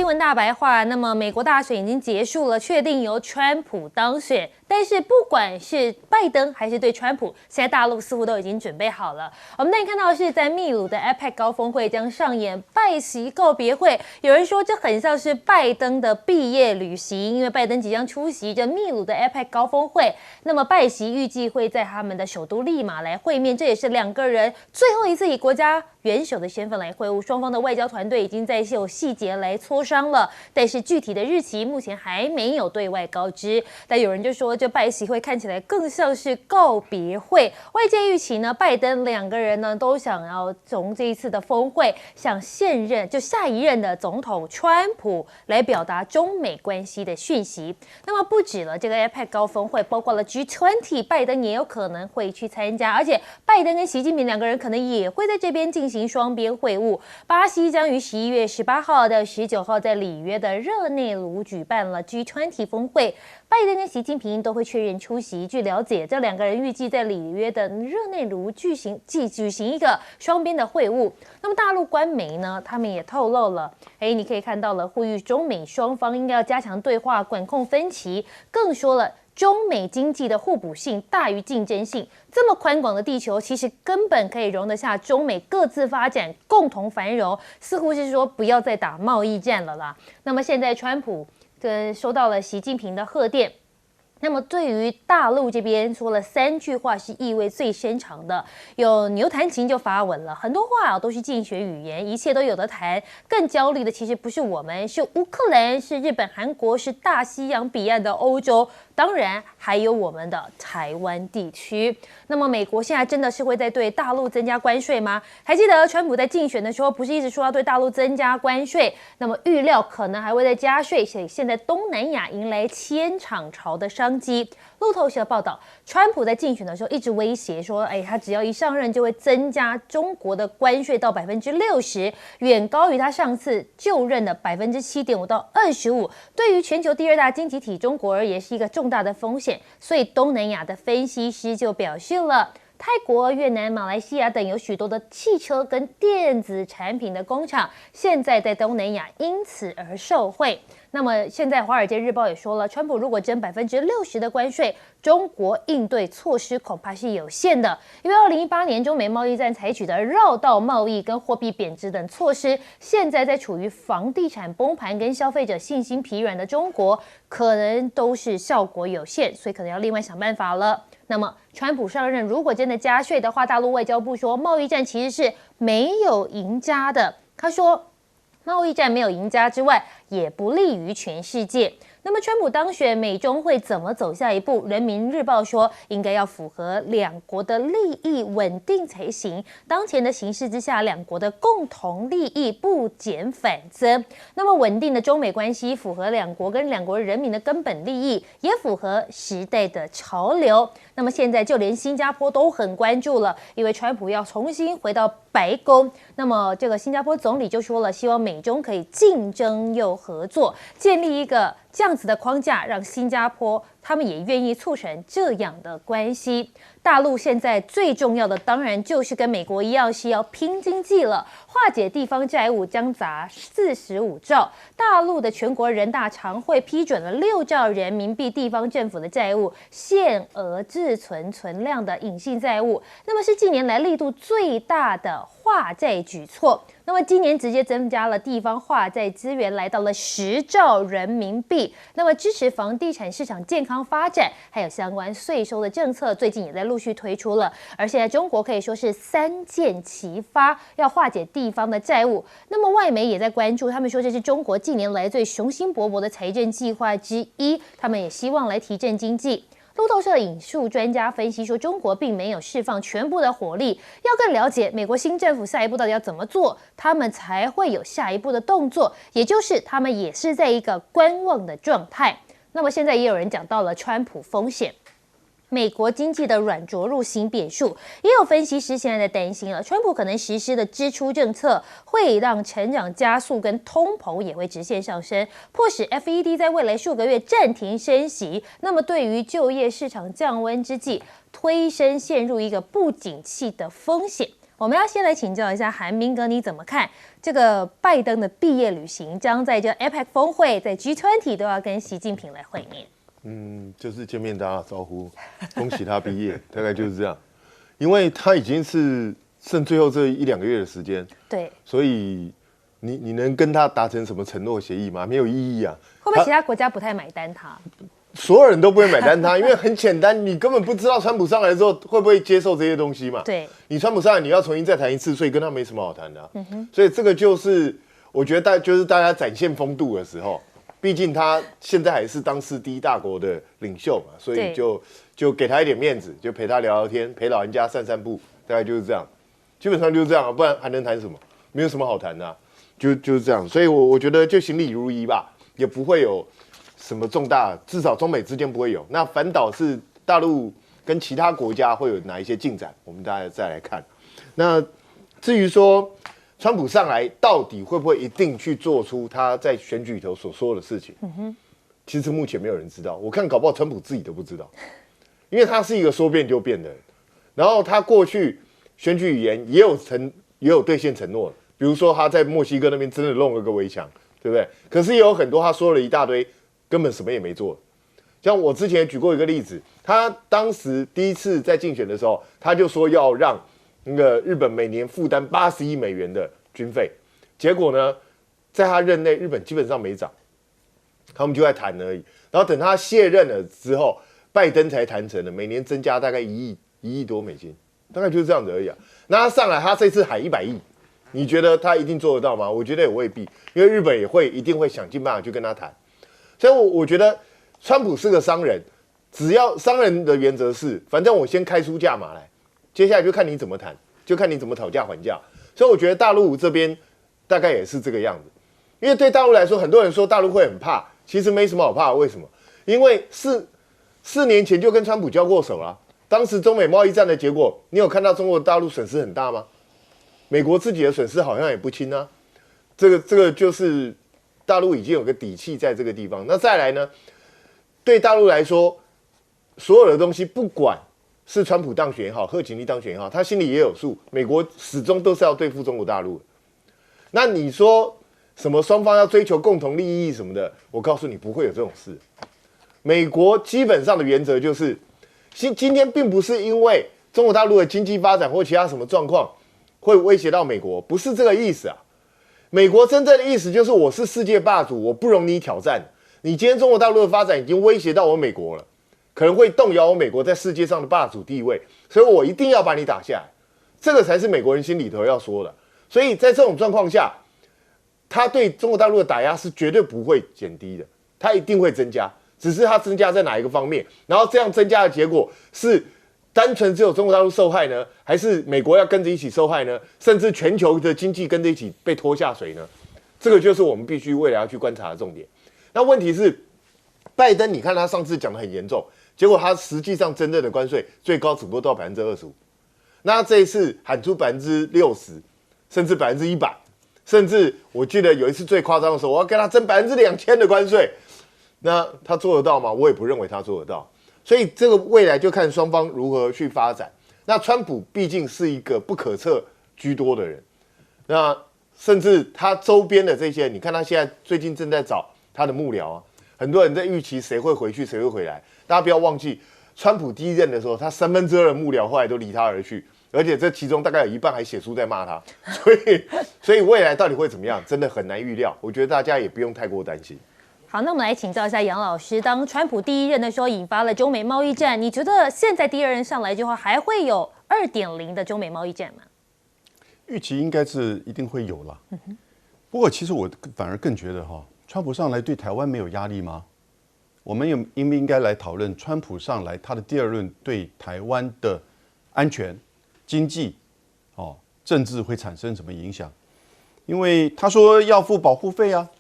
新闻大白话，那么美国大选已经结束了，确定由川普当选。但是不管是拜登还是对川普，现在大陆似乎都已经准备好了。我们那天看到的是在秘鲁的 APEC 高峰会将上演拜习告别会，有人说这很像是拜登的毕业旅行，因为拜登即将出席这秘鲁的 APEC 高峰会。那么拜习预计会在他们的首都利马来会面，这也是两个人最后一次以国家元首的身份来会晤，双方的外交团队已经在有细节来磋商了，但是具体的日期目前还没有对外告知。但有人就说，这拜习会看起来更像是告别会，外界预期呢，拜登两个人呢都想要从这一次的峰会向下一任的总统川普来表达中美关系的讯息。那么不止了，这个 APEC 高峰会包括了 G20， 拜登也有可能会去参加，而且拜登跟习近平两个人可能也会在这边进行双边会晤。巴西将于11月18号到19号在里约的热内卢举办了 G20 峰会，拜登跟习近平都会确认出席。据了解，这两个人预计在里约的热内卢举行一个双边的会晤。那么大陆官媒呢，他们也透露了，你可以看到了，呼吁中美双方应该要加强对话，管控分歧，更说了，中美经济的互补性大于竞争性，这么宽广的地球，其实根本可以容得下中美各自发展，共同繁荣。似乎是说不要再打贸易战了啦。那么现在川普收到了习近平的贺电。那么对于大陆这边说了3句话是意味最深长的，有牛弹琴就发文了，很多话都是竞选语言，一切都有得谈。更焦虑的其实不是我们，是乌克兰，是日本、韩国，是大西洋彼岸的欧洲，当然还有我们的台湾地区。那么美国现在真的是会在对大陆增加关税吗？还记得川普在竞选的时候不是一直说要对大陆增加关税，那么预料可能还会再加税，所以现在东南亚迎来千场潮的商机。路透社报道，川普在竞选的时候一直威胁说，他只要一上任就会增加中国的关税到60%，远高于他上次就任的7.5%到25%。对于全球第2大经济体中国而言，是一个重大的风险。所以东南亚的分析师就表示了，泰国、越南、马来西亚等有许多的汽车跟电子产品的工厂，现在在东南亚因此而受惠。那么现在《华尔街日报》也说了，川普如果征60%的关税，中国应对措施恐怕是有限的，因为2018年中美贸易战采取的绕道贸易跟货币贬值等措施，现在在处于房地产崩盘跟消费者信心疲软的中国，可能都是效果有限，所以可能要另外想办法了。那么川普上任如果真的加税的话，大陆外交部说贸易战其实是没有赢家的，他说贸易战没有赢家之外，也不利于全世界。那么川普当选，美中会怎么走下一步？人民日报说，应该要符合两国的利益稳定才行。当前的形势之下，两国的共同利益不减反增。那么稳定的中美关系，符合两国跟两国人民的根本利益，也符合时代的潮流。那么现在就连新加坡都很关注了，因为川普要重新回到白宫。那么这个新加坡总理就说了，希望美中可以竞争又合作，建立一个这样子的框架，让新加坡他们也愿意促成这样的关系。大陆现在最重要的当然就是跟美国一样，是要拼经济了，化解地方债务将达45兆。大陆的全国人大常会批准了6兆人民币地方政府的债务，限额自存存量的隐性债务，那么是近年来力度最大的化债举措。那么今年直接增加了地方化债资源，来到了10兆人民币。那么支持房地产市场健康发展，还有相关税收的政策，最近也在陆续推出了。而现在中国可以说是3箭齐发，要化解地方的债务。那么外媒也在关注，他们说这是中国近年来最雄心勃勃的财政计划之一，他们也希望来提振经济。路透社引述专家分析说，中国并没有释放全部的火力，要更了解美国新政府下一步到底要怎么做，他们才会有下一步的动作，也就是他们也是在一个观望的状态。那么现在也有人讲到了川普风险，美国经济的软着陆型变数，也有分析师现在在担心了，川普可能实施的支出政策会让成长加速，跟通膨也会直线上升，迫使 FED 在未来数个月暂停升息。那么对于就业市场降温之际，推升陷入一个不景气的风险。我们要先来请教一下韩明哥，你怎么看这个拜登的毕业旅行将在这 APEC 峰会，在 G20 都要跟习近平来会面？就是见面打打招呼，恭喜他毕业，大概就是这样。因为他已经是剩最后这1-2个月的时间，对，所以你能跟他达成什么承诺协议吗？没有意义啊。会不会其他国家不太买单他？所有人都不会买单他，因为很简单，你根本不知道川普上来之后会不会接受这些东西嘛。对，你川普上来，你要重新再谈一次，所以跟他没什么好谈的啊。所以这个就是我觉得大家展现风度的时候。毕竟他现在还是当时第一大国的领袖嘛，所以就给他一点面子，就陪他聊聊天，陪老人家散散步，大概就是这样，基本上就是这样啊，不然还能谈什么？没有什么好谈的啊，就是这样。所以我觉得就行礼如仪吧，也不会有什么重大，至少中美之间不会有。那反倒是大陆跟其他国家会有哪一些进展，我们大家再来看。那至于说，川普上来到底会不会一定去做出他在选举里头所说的事情？其实目前没有人知道。我看搞不好川普自己都不知道，因为他是一个说变就变的人。然后他过去选举语言也有兑现承诺，比如说他在墨西哥那边真的弄了个围墙，对不对？可是也有很多他说了一大堆，根本什么也没做。像我之前也举过一个例子，他当时第一次在竞选的时候，他就说要让那个日本每年负担80亿美元的军费，结果呢，在他任内，日本基本上没涨，他们就在谈而已。然后等他卸任了之后，拜登才谈成了，每年增加大概1亿多美金，大概就是这样子而已啊。那他上来，他这次喊100亿，你觉得他一定做得到吗？我觉得也未必，因为日本也一定会想尽办法去跟他谈。所以我觉得川普是个商人，只要商人的原则是，反正我先开出价码来。接下来就看你怎么谈，就看你怎么讨价还价。所以我觉得大陆这边大概也是这个样子。因为对大陆来说，很多人说大陆会很怕，其实没什么好怕的。为什么？因为4年前就跟川普交过手了。当时中美贸易战的结果，你有看到中国大陆损失很大吗？美国自己的损失好像也不轻啊。这个就是大陆已经有个底气在这个地方。那再来呢？对大陆来说，所有的东西不管是川普当选也好，贺锦丽当选也好，他心里也有数。美国始终都是要对付中国大陆的。那你说什么双方要追求共同利益什么的，我告诉你不会有这种事。美国基本上的原则就是，今天并不是因为中国大陆的经济发展或其他什么状况会威胁到美国，不是这个意思啊。美国真正的意思就是我是世界霸主，我不容你挑战。你今天中国大陆的发展已经威胁到我美国了。可能会动摇我美国在世界上的霸主地位，所以我一定要把你打下来，这个才是美国人心里头要说的。所以在这种状况下，他对中国大陆的打压是绝对不会减低的，他一定会增加，只是他增加在哪一个方面，然后这样增加的结果是单纯只有中国大陆受害呢，还是美国要跟着一起受害呢？甚至全球的经济跟着一起被拖下水呢？这个就是我们必须未来要去观察的重点。那问题是，拜登，你看他上次讲得很严重。结果他实际上真正的关税最高只不过到25%，那这一次喊出60%，甚至100%，甚至我记得有一次最夸张的时候，我要跟他征2000%的关税，那他做得到吗？我也不认为他做得到。所以这个未来就看双方如何去发展。那川普毕竟是一个不可测居多的人，那甚至他周边的这些，你看他现在最近正在找他的幕僚啊，很多人在预期谁会回去，谁会回来。大家不要忘记，川普第一任的时候，他2/3的幕僚后来都离他而去，而且这其中大概有一半还写书在骂他，所以未来到底会怎么样，真的很难预料。我觉得大家也不用太过担心。好，那我们来请教一下杨老师，当川普第一任的时候引发了中美贸易战，你觉得现在第二任上来之后，还会有2.0的中美贸易战吗？预期应该是一定会有啦。不过其实我反而更觉得川普上来对台湾没有压力吗？我们应不应该来讨论川普上来他的第二任对台湾的安全、经济、政治会产生什么影响？因为他说要付保护费啊，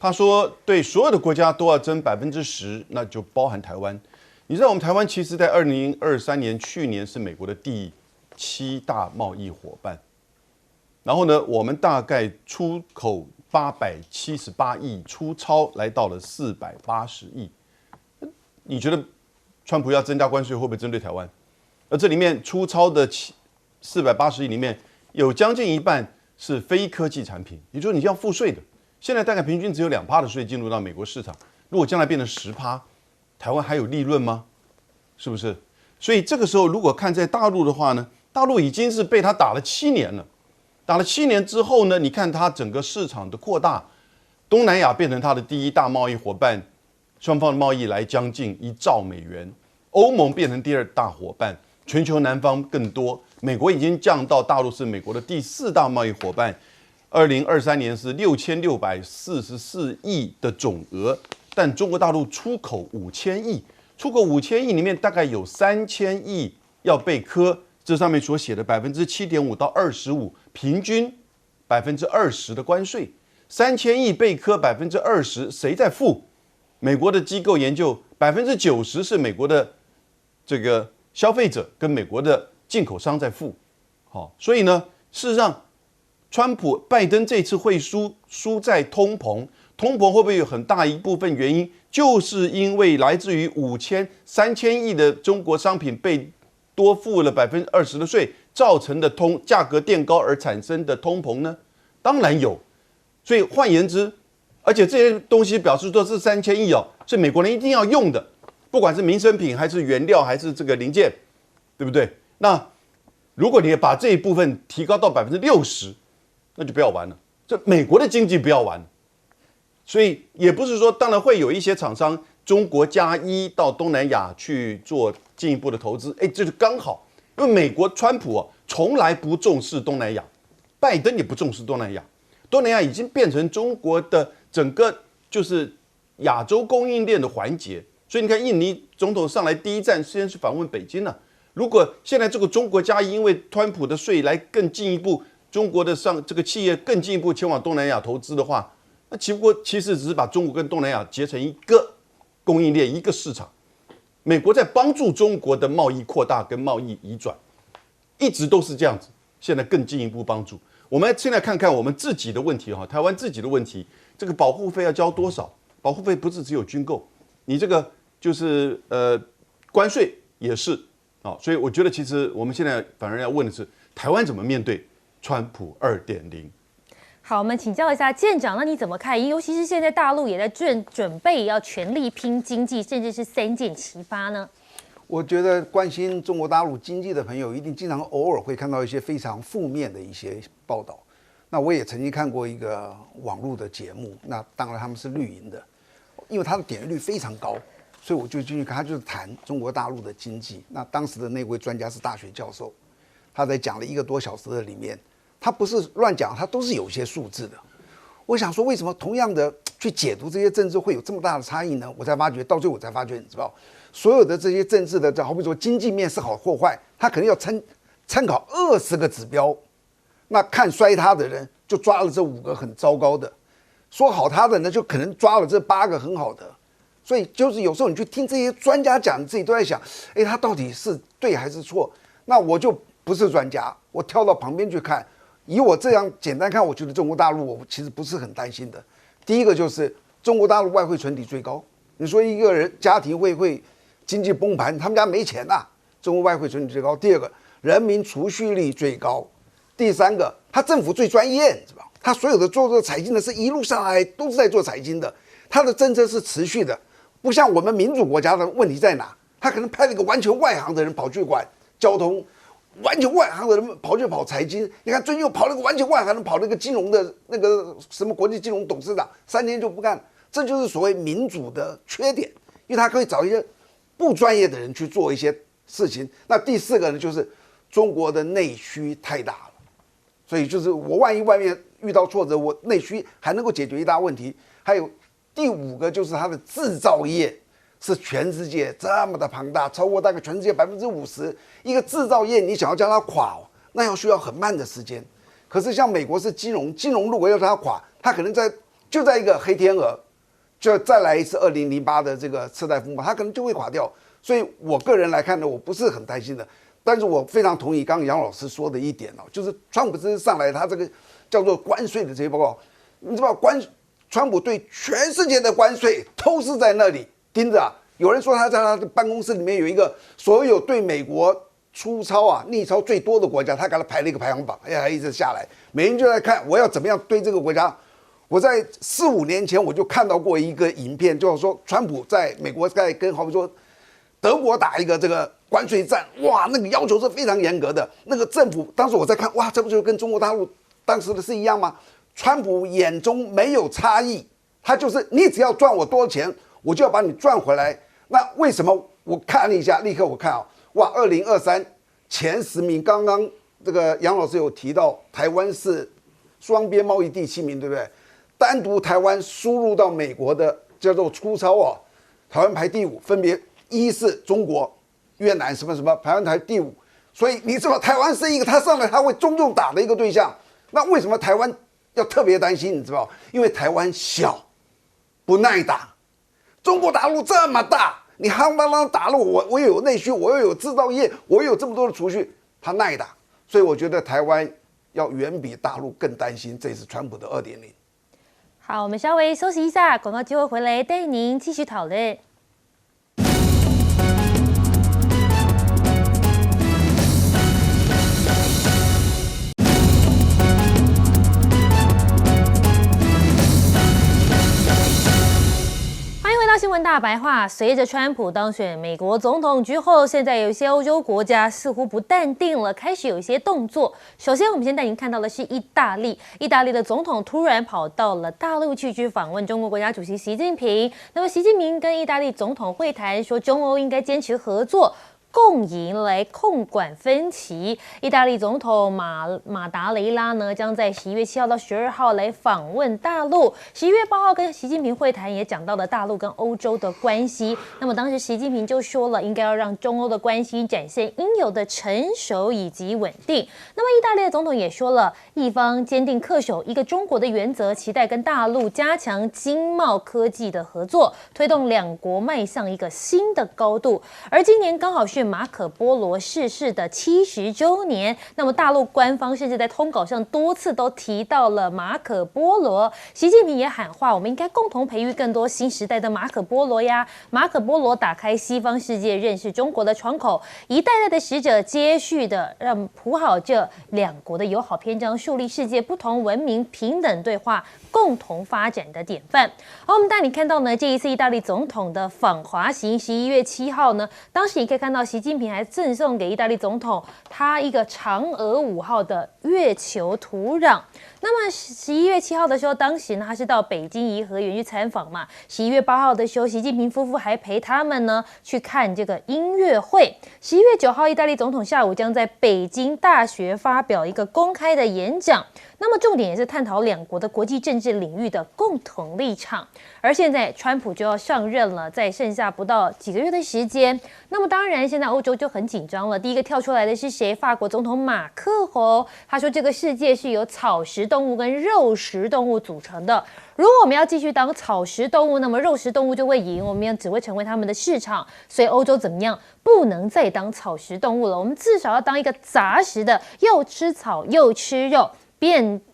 他说对所有的国家都要征10%，那就包含台湾。你知道我们台湾其实在2023年去年是美国的第7大贸易伙伴，然后呢，我们大概出口878亿，出超来到了480亿。你觉得川普要增加关税会不会针对台湾？而这里面出超的480亿里面有将近一半是非科技产品，也就是你要付税的。现在大概平均只有2%的税进入到美国市场，如果将来变成10%，台湾还有利润吗？是不是？所以这个时候如果看在大陆的话呢，大陆已经是被他打了7年了，打了7年之后呢，你看它整个市场的扩大，东南亚变成它的第1大贸易伙伴，双方的贸易来将近1兆美元，欧盟变成第2大伙伴，全球南方更多，美国已经降到大陆是美国的第4大贸易伙伴，2023年是6644亿的总额，但中国大陆出口5000亿，出口5000亿里面大概有3000亿要被科，这上面所写的7.5%到25%，平均20%的关税，3000亿被科20%，谁在付？美国的机构研究，90%是美国的这个消费者跟美国的进口商在付。好，所以呢，事实上，拜登这次会输在通膨，通膨会不会有很大一部分原因，就是因为来自于3000亿的中国商品被多付了20%的税，造成的价格垫高而产生的通膨呢？当然有。所以换言之，而且这些东西表示说是3000亿哦，是美国人一定要用的，不管是民生品还是原料还是这个零件，对不对？那如果你把这一部分提高到60%，那就不要玩了，这美国的经济不要玩。所以也不是说，当然会有一些厂商中国+1到东南亚去做进一步的投资，这就刚好，因为美国川普从来不重视东南亚，拜登也不重视东南亚，东南亚已经变成中国的整个就是亚洲供应链的环节。所以你看，印尼总统上来第一站先是访问北京了。如果现在这个中国+1因为川普的税来更进一步，中国的这个企业更进一步前往东南亚投资的话，那其实只是把中国跟东南亚结成一个供应链、一个市场。美国在帮助中国的贸易扩大跟贸易移转，一直都是这样子。现在更进一步帮助。我们现在看看我们自己的问题哈，台湾自己的问题，这个保护费要交多少？保护费不是只有军购，你这个就是关税也是啊。所以我觉得其实我们现在反而要问的是，台湾怎么面对川普2.0？好，我们请教一下舰长，那你怎么看？尤其是现在大陆也在准备要全力拼经济，甚至是3箭齐发呢？我觉得关心中国大陆经济的朋友，一定经常偶尔会看到一些非常负面的一些报道。那我也曾经看过一个网络的节目，那当然他们是绿营的，因为它的点阅率非常高，所以我就进去看，他就是谈中国大陆的经济。那当时的那位专家是大学教授，他在讲了1个多小时的里面，他不是乱讲，他都是有一些数字的。我想说，为什么同样的去解读这些政治会有这么大的差异呢？我才发觉，到最后我才发觉，你知道，所有的这些政治的，好比说经济面是好或坏，他可能要参考20个指标，那看衰他的人就抓了这5个很糟糕的，说好他的呢就可能抓了这8个很好的。所以就是有时候你去听这些专家讲，你自己都在想，他到底是对还是错？那我就不是专家，我跳到旁边去看。以我这样简单看，我觉得中国大陆我其实不是很担心的。第一个就是中国大陆外汇存底最高，你说一个人家庭会经济崩盘，他们家没钱呐，中国外汇存底最高。第二个，人民储蓄率最高。第三个，他政府最专业，你知道吧？他所有的做这个财经的是一路上来都是在做财经的，他的政策是持续的，不像我们民主国家的问题在哪？他可能派了一个完全外行的人跑去管交通。完全外行的人跑去跑财经，你看最近又跑了个完全外行的人跑了个金融的那个什么国际金融董事长，3天就不干，这就是所谓民主的缺点，因为他可以找一些不专业的人去做一些事情。那第4个呢，就是中国的内需太大了，所以就是我万一外面遇到挫折，我内需还能够解决一大问题。还有第5个就是它的制造业。是全世界这么的庞大，超过大概全世界50%。一个制造业，你想要叫它垮，那需要很慢的时间。可是像美国是金融如果要让它垮，它可能就在一个黑天鹅，就再来一次2008的这个次贷风暴，它可能就会垮掉。所以我个人来看呢，我不是很担心的。但是我非常同意刚刚杨老师说的一点就是川普这上来他这个叫做关税的这些报告，你知道川普对全世界的关税都是在那里。盯着有人说他在他的办公室里面有一个所有对美国出超啊、逆超最多的国家，他给他排了一个排行榜，哎呀，一直下来，每人就在看我要怎么样对这个国家。我在4、5年前我就看到过一个影片，就是说川普在美国在跟好比说德国打一个这个关税战，哇，那个要求是非常严格的。那个政府当时我在看，哇，这不就跟中国大陆当时的是一样吗？川普眼中没有差异，他就是你只要赚我多少钱，我就要把你赚回来。那为什么？我看了一下，立刻我看啊，哇，2023前10名，刚刚这个杨老师有提到，台湾是双边贸易第7名，对不对？单独台湾输入到美国的叫做出超啊，台湾排第5，分别1是中国、越南什么什么，台湾排第5。所以你知道台湾是一个他上来他会重重打的一个对象。那为什么台湾要特别担心？你知道，因为台湾小，不耐打，中国大陆这么大。你夯邦邦打了我又有内需，我又有制造业，我又有这么多的储蓄，他耐打，所以我觉得台湾要远比大陆更担心这次川普的2.0。好，我们稍微休息一下，广告机会回来带您继续讨论。新闻大白话：随着川普当选美国总统之后，现在有一些欧洲国家似乎不淡定了，开始有一些动作。首先，我们先带您看到的是意大利，意大利的总统突然跑到了大陆去访问中国国家主席习近平。那么，习近平跟意大利总统会谈，说中欧应该坚持合作，共赢来控管分歧。意大利总统马达雷拉呢，将在11月7号到12号来访问大陆。11月8号跟习近平会谈，也讲到了大陆跟欧洲的关系。那么当时习近平就说了，应该要让中欧的关系展现应有的成熟以及稳定。那么意大利的总统也说了，意方坚定恪守一个中国的原则，期待跟大陆加强经贸科技的合作，推动两国迈向一个新的高度。而今年刚好是马可波罗逝世的70周年，那么大陆官方甚至在通稿上多次都提到了马可波罗。习近平也喊话，我们应该共同培育更多新时代的马可波罗呀！马可波罗打开西方世界认识中国的窗口，一代代的使者接续的让谱好这两国的友好篇章，树立世界不同文明平等对话、共同发展的典范。好，我们带你看到呢，这一次意大利总统的访华行，11月7号呢，当时你可以看到习近平还赠送给意大利总统他一个嫦娥5号的月球土壤。那么11月7号的时候，当时呢他是到北京颐和园去参访嘛。11月8号的时候，习近平夫妇还陪他们呢去看这个音乐会。11月9号，意大利总统下午将在北京大学发表一个公开的演讲。那么重点也是探讨两国的国际政治领域的共同立场。而现在川普就要上任了，在剩下不到几个月的时间。那么当然现在欧洲就很紧张了。第一个跳出来的是谁？法国总统马克宏，他说这个世界是由草食动物跟肉食动物组成的。如果我们要继续当草食动物，那么肉食动物就会赢，我们只会成为他们的市场。所以欧洲怎么样？不能再当草食动物了，我们至少要当一个杂食的，又吃草又吃肉，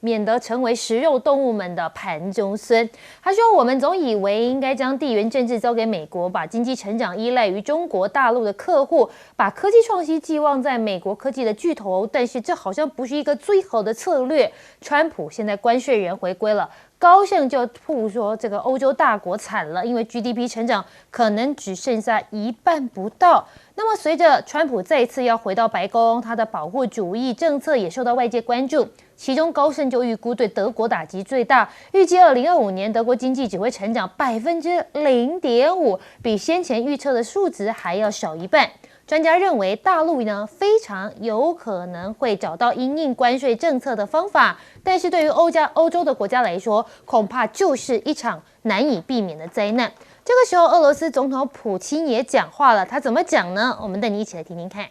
免得成为食肉动物们的盘中孙。他说，我们总以为应该将地缘政治交给美国，把经济成长依赖于中国大陆的客户，把科技创新寄望在美国科技的巨头，但是这好像不是一个最好的策略。川普现在关税人回归了，高盛就吐说这个欧洲大国惨了，因为 GDP 成长可能只剩下一半不到。那么随着川普再次要回到白宫，他的保护主义政策也受到外界关注。其中高盛就预估对德国打击最大，预计2025年德国经济只会成长0.5%，比先前预测的数值还要少一半。专家认为，大陆呢非常有可能会找到因应关税政策的方法，但是对于欧洲的国家来说，恐怕就是一场难以避免的灾难。这个时候，俄罗斯总统普京也讲话了，他怎么讲呢？我们带你一起来听听看。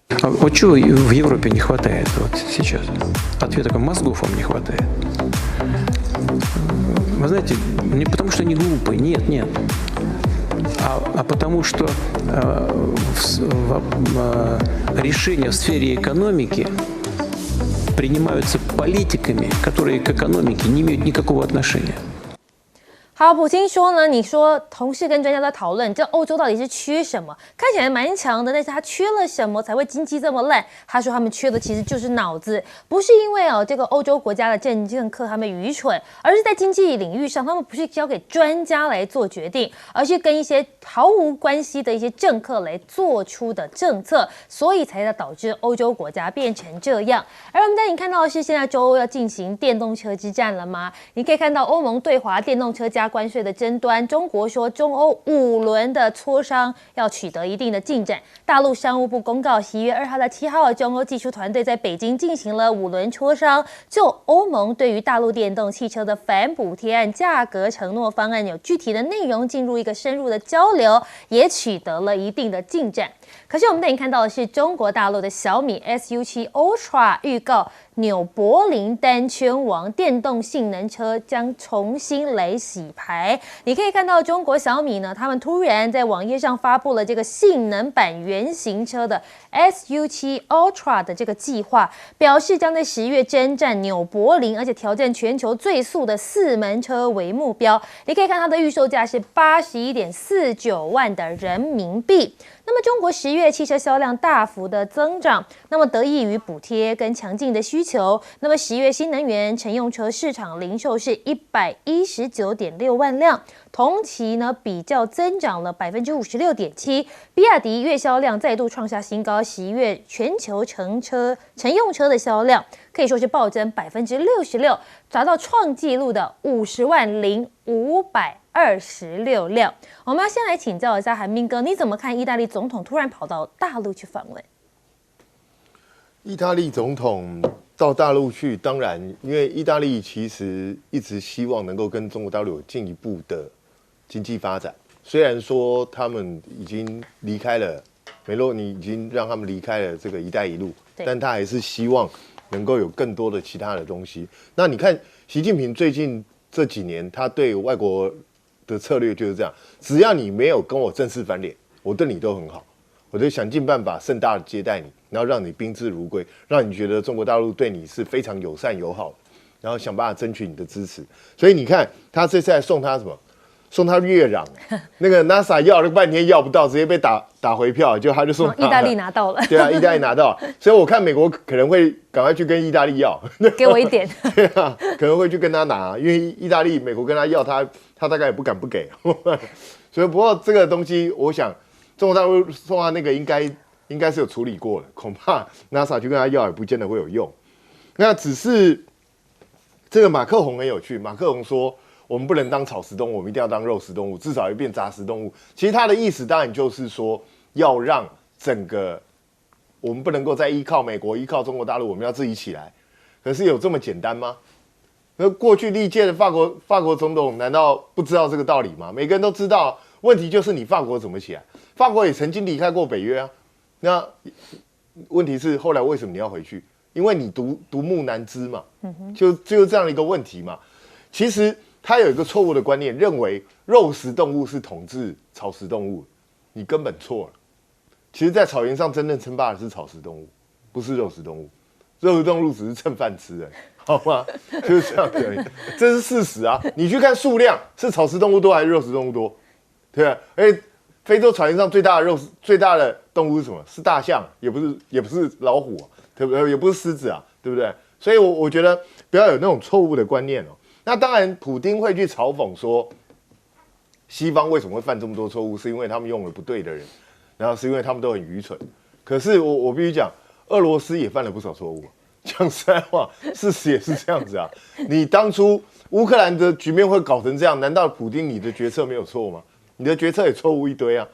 Вот чего в Европе не хватает вот сейчас? Ответа, как мозгов вам не хватает. Вы знаете, не потому что они глупые, нет. А потому что решения в сфере экономики принимаются политиками, которые к экономике не имеют никакого отношения. 好，普京说呢，你说同事跟专家在讨论，这欧洲到底是缺什么？看起来蛮强的，但是他缺了什么才会经济这么烂？他说他们缺的其实就是脑子，不是因为这个欧洲国家的政客他们愚蠢，而是在经济领域上，他们不是交给专家来做决定，而是跟一些毫无关系的一些政客来做出的政策，所以才导致欧洲国家变成这样。而我们带你看到的是，现在周欧要进行电动车之战了吗？你可以看到欧盟对华电动车加关税的争端，中国说中欧5轮的磋商要取得一定的进展。大陆商务部公告，11月2号到7号，中欧技术团队在北京进行了5轮磋商，就欧盟对于大陆电动汽车的反补贴案价格承诺方案有具体的内容进入一个深入的交流，也取得了一定的进展。可是我们带你看到的是中国大陆的小米 SU7 Ultra 预告纽柏林单圈王电动性能车将重新来洗牌。你可以看到中国小米呢，他们突然在网页上发布了这个性能版原型车的 SU7 Ultra 的这个计划，表示将在10月征战纽柏林，而且挑战全球最速的4门车为目标。你可以看它的预售价是81.49万的人民币。那么中国10月汽车销量大幅的增长，那么得益于补贴跟强劲的需求。那么10月新能源乘用车市场零售是119.6万辆，同期呢比较增长了56.7%。比亚迪月销量再度创下新高，11月全球乘用车的销量可以说是暴增66%，达到创纪录的50.526辆。我们要先来请教一下韩彬哥，你怎么看意大利总统突然跑到大陆去访问？意大利总统到大陆去，当然，因为意大利其实一直希望能够跟中国大陆有进一步的经济发展。虽然说他们已经离开了梅洛尼，已经让他们离开了这个“一带一路”，但他还是希望能够有更多的其他的东西。那你看，习近平最近这几年，他对外国的策略就是这样：只要你没有跟我正式翻脸，我对你都很好，我就想尽办法盛大的接待你，然后让你宾至如归，让你觉得中国大陆对你是非常友善友好的，然后想办法争取你的支持。所以你看，他这次还送他什么？送他月壤，那个 NASA 要了半天要不到，直接被打回票，就他就送他意大利拿到了。对啊，意大利拿到了，所以我看美国可能会赶快去跟意大利要，给我一点。对啊，可能会去跟他拿，因为意大利、美国跟他要他大概也不敢不给。所以不过这个东西，我想中国大陆送他那个应该是有处理过的，恐怕 NASA 去跟他要也不见得会有用。那只是这个马克宏很有趣，马克宏说，我们不能当草食动物，我们一定要当肉食动物，至少要变杂食动物。其实他的意思当然就是说，要让整个我们不能够再依靠美国、依靠中国大陆，我们要自己起来。可是有这么简单吗？那过去历届的法国总统难道不知道这个道理吗？每个人都知道。问题就是你法国怎么起来？法国也曾经离开过北约啊。那问题是后来为什么你要回去？因为你独木难支嘛。就这样的一个问题嘛。其实他有一个错误的观念，认为肉食动物是统治草食动物，你根本错了。其实，在草原上真正称霸的是草食动物，不是肉食动物。肉食动物只是蹭饭吃的，好吗？就是这样而已，这是事实啊。你去看数量，是草食动物多还是肉食动物多？对啊，而且非洲草原上最大的动物是什么？是大象，也不是老虎、啊，对不对？也不是狮子啊，对不对？所以我觉得不要有那种错误的观念哦。那当然，普丁会去嘲讽说，西方为什么会犯这么多错误，是因为他们用了不对的人，然后是因为他们都很愚蠢。可是我必须讲，俄罗斯也犯了不少错误。讲实在话，事实也是这样子啊。你当初乌克兰的局面会搞成这样，难道普丁你的决策没有错吗？你的决策也错误一堆啊。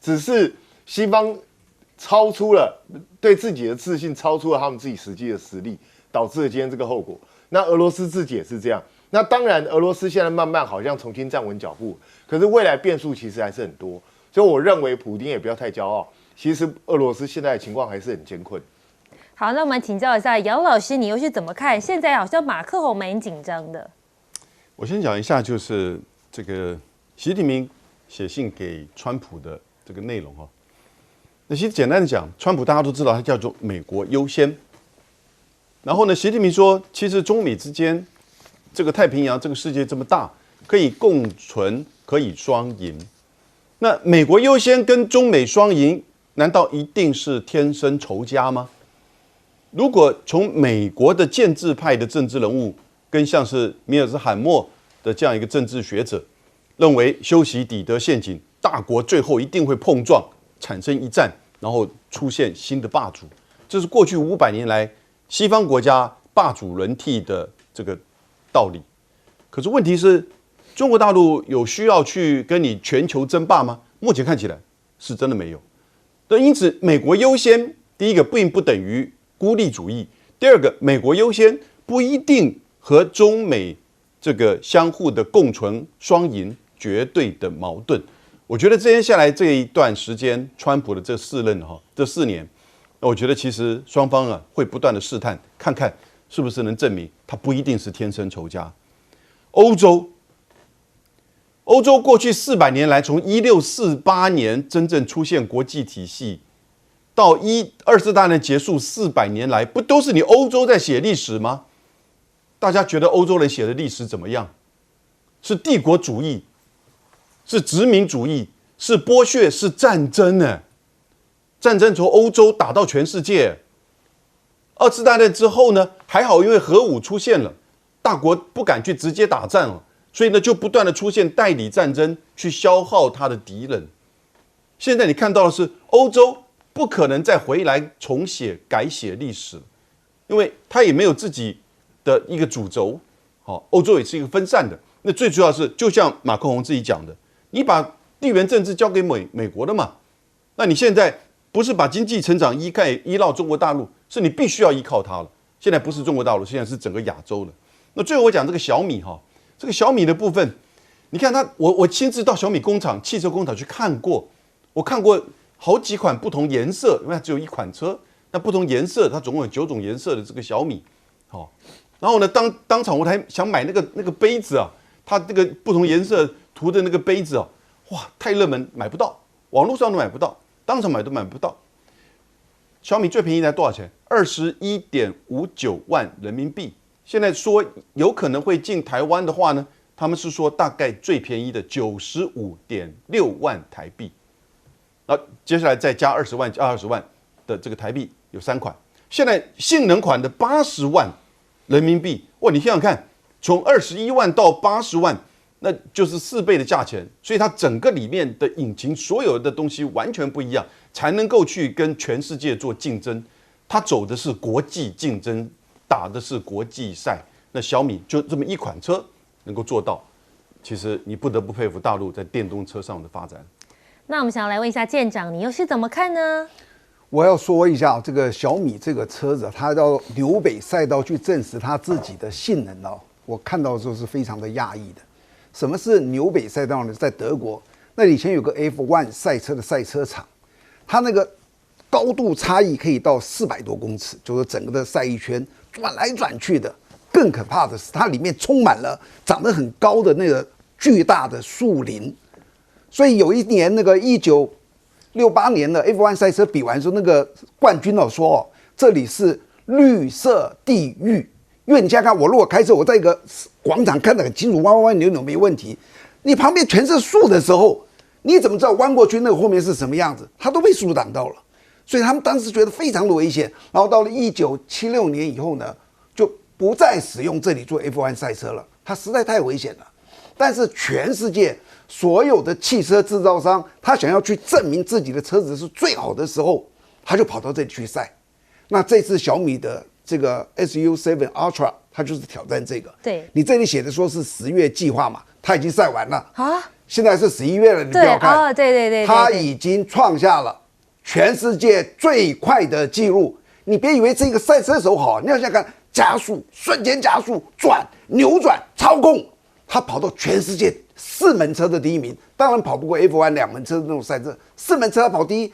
只是西方超出了对自己的自信，超出了他们自己实际的实力，导致了今天这个后果。那俄罗斯自己也是这样。那当然，俄罗斯现在慢慢好像重新站稳脚步，可是未来变数其实还是很多。所以我认为普丁也不要太骄傲。其实俄罗斯现在的情况还是很艰困。好，那我们请教一下姚老师，你又是怎么看？现在好像马克宏蛮紧张的。我先讲一下，就是这个习近平写信给川普的这个内容哈。那其实简单的讲，川普大家都知道，他叫做美国优先。然后呢，习近平说，其实中美之间这个太平洋这个世界这么大，可以共存，可以双赢。那美国优先跟中美双赢，难道一定是天生仇家吗？如果从美国的建制派的政治人物，跟像是米尔兹罕默的这样一个政治学者，认为修习底德陷阱，大国最后一定会碰撞，产生一战，然后出现新的霸主，这是过去500年来西方国家霸主轮替的这个道理。可是问题是，中国大陆有需要去跟你全球争霸吗？目前看起来是真的没有。那因此，美国优先，第一个并不等于孤立主义；第二个，美国优先不一定和中美这个相互的共存双赢绝对的矛盾。我觉得接下来这一段时间，川普的这4年，我觉得其实双方会不断的试探，看看是不是能证明他不一定是天生仇家。欧洲过去400年来，从1648年真正出现国际体系，到二次大战结束400年来，不都是你欧洲在写历史吗？大家觉得欧洲人写的历史怎么样？是帝国主义，是殖民主义，是剥削，是战争呢？战争从欧洲打到全世界。二次大战之后呢，还好因为核武出现了，大国不敢去直接打仗了，所以呢就不断的出现代理战争，去消耗他的敌人。现在你看到的是，欧洲不可能再回来重写改写历史，因为他也没有自己的一个主轴。欧洲也是一个分散的。那最主要是，就像马克宏自己讲的，你把地缘政治交给美国的嘛，那你现在不是把经济成长依赖中国大陆，是你必须要依靠它了。现在不是中国大陆，现在是整个亚洲了。那最后我讲这个小米这个小米的部分，你看我亲自到小米工厂、汽车工厂去看过，我看过好几款不同颜色，因为它只有一款车，那不同颜色，它总共有9种颜色的这个小米，然后呢，当场我还想买那个杯子啊，它那个不同颜色涂的那个杯子啊，哇，太热门，买不到，网络上都买不到，当场买都买不到。小米最便宜才多少钱？21.59万人民币。现在说有可能会进台湾的话呢，他们是说大概最便宜的95.6万台币。接下来再加20万的这个台币，有3款。现在性能款的80万人民币，哇！你想想看，从21万到80万，那就是4倍的价钱。所以它整个里面的引擎所有的东西完全不一样，才能够去跟全世界做竞争。它走的是国际竞争，打的是国际赛。那小米就这么一款车能够做到，其实你不得不佩服大陆在电动车上的发展。那我们想要来问一下舰长，你又是怎么看呢？我要说一下这个小米这个车子，它到纽北赛道去证实它自己的性能我看到的时候是非常的讶异的。什么是纽北赛道呢？在德国，那以前有个 F1 赛车的赛车场，它那个高度差异可以到400多公尺，就是整个的赛一圈转来转去的。更可怕的是，它里面充满了长得很高的那个巨大的树林。所以有一年那个1968年的 F1 赛车比完之后，那个冠军说这里是绿色地狱，因为你想想看，我如果开车，我在一个广场看得很清楚，弯弯扭扭没问题，你旁边全是树的时候，你怎么知道弯过去那个后面是什么样子？它都被树挡到了，所以他们当时觉得非常的危险。然后到了1976年以后呢，就不再使用这里做 F1 赛车了，它实在太危险了。但是全世界所有的汽车制造商，他想要去证明自己的车子是最好的时候，他就跑到这里去赛。那这次小米的这个 SU7 Ultra， 它就是挑战这个。对，你这里写的说是10月计划嘛，它已经赛完了啊，现在是11月了，你不要看，对，它已经创下了全世界最快的记录。你别以为这个赛车手好，你要想想看，加速、瞬间加速、转、扭转、操控。他跑到全世界4门车的第1名，当然跑不过 F1 2门车的那种赛车，4门车他跑第1。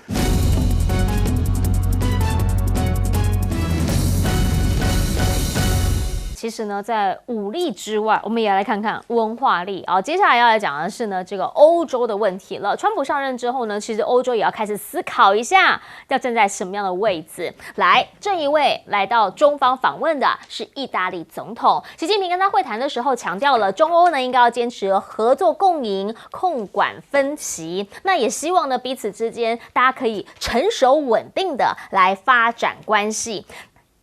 其其实呢，在武力之外，我们也来看看文化力啊。接下来要来讲的是呢，这个欧洲的问题了。川普上任之后呢，其实欧洲也要开始思考一下，要站在什么样的位置。来，这一位来到中方访问的是意大利总统习近平，跟他会谈的时候强调了，中欧呢应该要坚持合作共赢，控管分歧。那也希望呢彼此之间大家可以成熟稳定的来发展关系。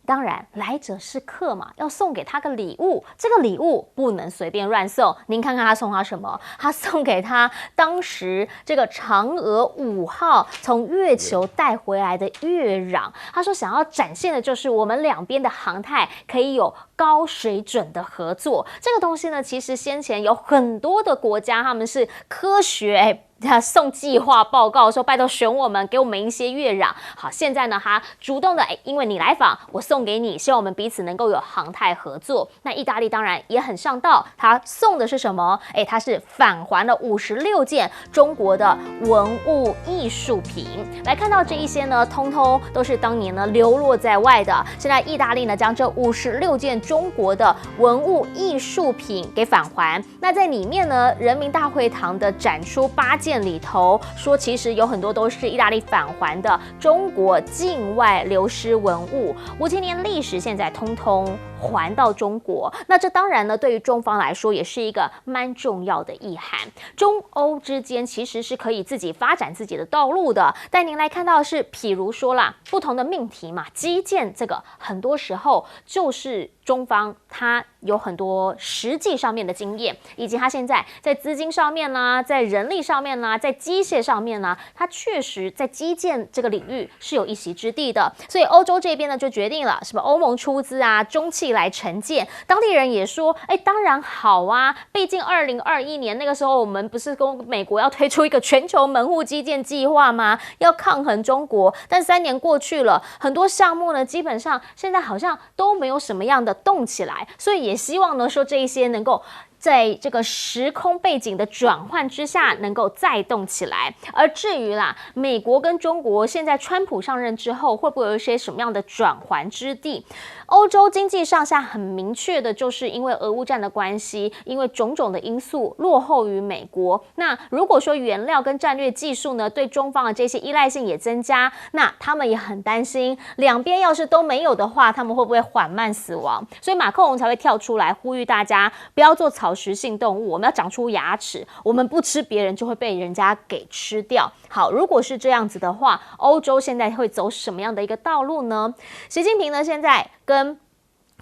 当然，来者是客嘛，要送给他个礼物，这个礼物不能随便乱送。您看看他送他什么？他送给他当时这个嫦娥5号从月球带回来的月壤。他说想要展现的就是我们两边的航太可以有高水准的合作。这个东西呢，其实先前有很多的国家他们是科学他送计划报告说拜托选我们，给我们一些月壤。好，现在呢他主动的因为你来访，我送给你，希望我们彼此能够有航太合作。那意大利当然也很上道，他送的是什么？他是返还了56件中国的文物艺术品。来看到这一些呢，通通都是当年呢流落在外的。现在意大利呢将这56件中国的文物艺术品给返还。那在里面呢，人民大会堂的展出8件里头说，其实有很多都是意大利返还的中国境外流失文物，5000年历史现在通通还到中国。那这当然呢，对于中方来说也是一个蛮重要的意涵。中欧之间其实是可以自己发展自己的道路的。但您来看到的是，譬如说啦，不同的命题嘛，基建这个很多时候就是中方他有很多实际上面的经验，以及他现在在资金上面啦，在人力上面啦，在机械上面啦，他确实在基建这个领域是有一席之地的。所以欧洲这边呢就决定了，什么欧盟出资啊，中汽来承建。当地人也说，当然好啊，毕竟2021年那个时候我们不是跟美国要推出一个全球门户基建计划吗？要抗衡中国。但3年过去了，很多项目呢基本上现在好像都没有什么样的动起来，所以也希望呢说这一些能够在这个时空背景的转换之下能够再动起来。而至于啦，美国跟中国现在川普上任之后会不会有一些什么样的转圜之地？欧洲经济上下很明确的就是因为俄乌战的关系，因为种种的因素落后于美国。那如果说原料跟战略技术呢对中方的这些依赖性也增加，那他们也很担心两边要是都没有的话，他们会不会缓慢死亡？所以马克龙才会跳出来呼吁大家不要做草食性动物，我们要长出牙齿，我们不吃别人就会被人家给吃掉。好，如果是这样子的话，欧洲现在会走什么样的一个道路呢？习近平呢现在跟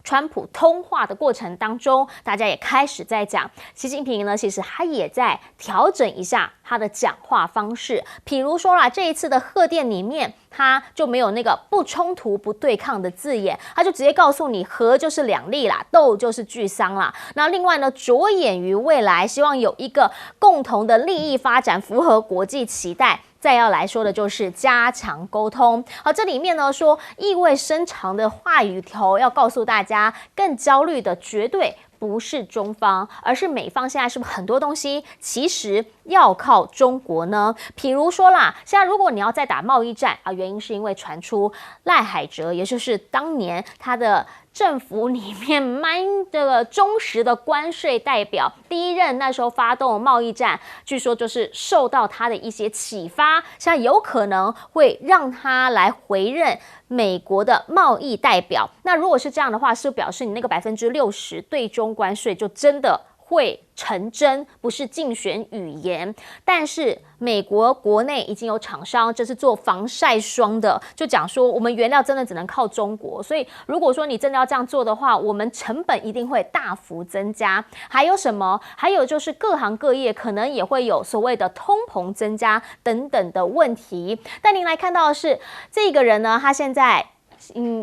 川普通话的过程当中，大家也开始在讲，习近平呢，其实他也在调整一下他的讲话方式。譬如说啦，这一次的贺电里面，他就没有那个不冲突、不对抗的字眼，他就直接告诉你，和就是两利啦，斗就是俱丧啦。那另外呢，着眼于未来，希望有一个共同的利益发展，符合国际期待。再要来说的就是加强沟通。好，这里面呢说意味深长的话语头，要告诉大家，更焦虑的绝对不是中方，而是美方。现在是不是很多东西其实要靠中国呢？譬如说啦，现在如果你要再打贸易战啊，原因是因为传出赖海哲，也就是当年他的政府里面蛮这个忠实的关税代表，第一任那时候发动贸易战，据说就是受到他的一些启发，现在有可能会让他来回任美国的贸易代表。那如果是这样的话，是表示你那个60%对中关税就真的会成真，不是竞选语言。但是美国国内已经有厂商，这是做防晒霜的，就讲说我们原料真的只能靠中国，所以如果说你真的要这样做的话，我们成本一定会大幅增加。还有什么？还有就是各行各业可能也会有所谓的通膨增加等等的问题。但您来看到的是，这个人呢，他现在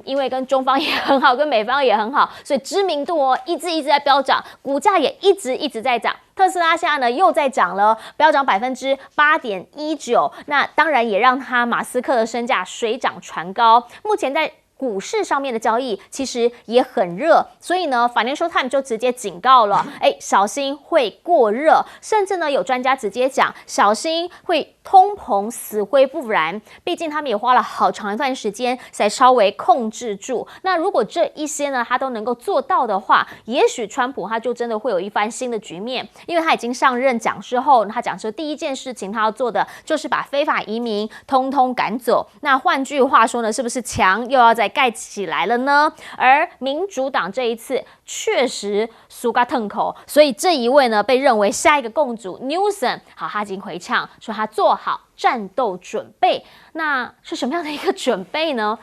因为跟中方也很好，跟美方也很好，所以知名度一直在飙涨，股价也一直在涨。特斯拉现在呢又在涨了，飙涨8.19%，那当然也让他马斯克的身价水涨船高。目前在股市上面的交易其实也很热，所以呢 ，Financial Times 就直接警告了，小心会过热，甚至呢有专家直接讲，小心会通膨死灰不燃。毕竟他们也花了好长一段时间才稍微控制住。那如果这一些呢他都能够做到的话，也许川普他就真的会有一番新的局面，因为他已经上任讲之后，他讲说第一件事情他要做的就是把非法移民通通赶走。那换句话说呢，是不是墙又要再盖起来了呢？而民主党这一次确实输个腾口，所以这一位呢被认为下一个共主 Newsom， 好，他已经回呛说他做好战斗准备。那是什么样的一个准备呢？